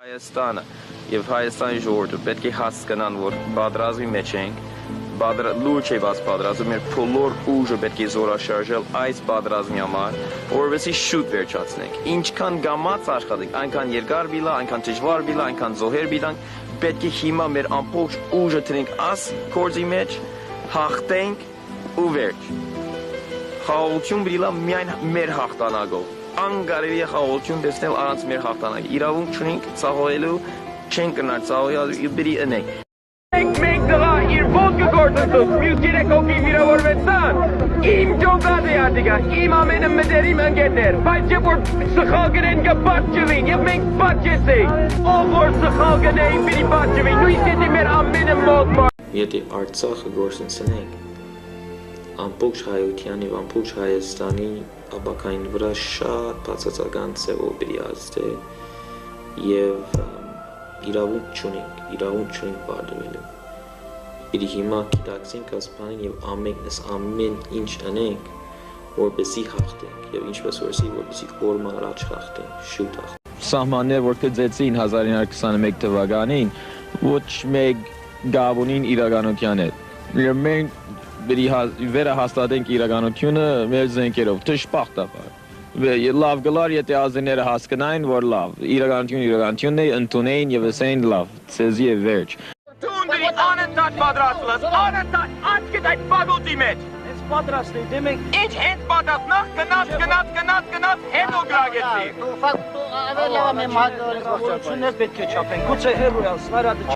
Հայաստանը եւ Հայաստանի ժողովուրդը պետք է հասկանան, որ պատրաստի մեջ ենք, լուրջ է բաց պատրաստում, մեր բոլոր ուժը պետք է զորաշարժել այս պատրաստի համար, որովհետեւ շուտ վերջացնենք։ Ինչքան գամած աշխատենք, այնքան երկար բիլա, այնքան դժվար բիլա, այնքան զոհեր բիլանք, պետք է հիմա մեր ամբողջ ուժը տնենք աս կորձի մեջ, հաղթենք ու վերջ։ Խաղաղություն բիլա միայն մեր հաղթանակով։ Անգարելի է խաղաղություն տեսնել առանց մեր հաղթանակի։ Իրավունք չունենք ցաղոելու, չենք կնար ցաղոյալ ու բերի ընենք։ Մենք դրա իր ոտքը գործում, մյուս երեք հոգի վիրավորվեցան։ Իմ ջոկատը ադիգա, իմ ամենը մտերիմ ընկերներ, բայց երբ որ սխալ գնեն կպատճվին, եւ մենք պատճեցենք։ Ով որ սխալ գնեին, պիտի պատճվին, նույնիսկ եթե մեր ամենը մոտ։ Եթե Արցախը գործընծնենք, ամբողջ Հայության եւ ամբողջ Հայաստանի ապակային վրա շատ բացասական ձևով պիտի ազդի եւ իրավունք չունենք բարդվելու։ Պիտի հիմա գիտակցենք այս բանին եւ ամեն ինչ անենք, որպեսզի հաղթենք եւ ինչպես որ ասի, որպեսզի օրը առաջ հաղթենք, շուտ հաղթենք։ Սահմանները, որ կձեցին 1921 թվականին, ոչ մեկ գաբոնին իրականության է։ Մենք վերահաստատենք իրականությունը մեր զենքերով, դժբախտաբար։ Լավ գլար, եթե ազգները հասկանային, որ լավ, իրականությունն է, ընդունեին եւ ասեին լավ, ցեզի է վերջ։ Տունդրի անընդհատ պատրաստված, անընդհատ աչքդ այդ բագոտի մեջ։ Հենց պատրաստ է, դե մենք ինչ հենց պատրաստ, նախ գնաց, հետո գրագեցի։ Դու ավելի լավ եմ հաջողություններ պետք է չափենք, գուցե հերոյալ սնարադը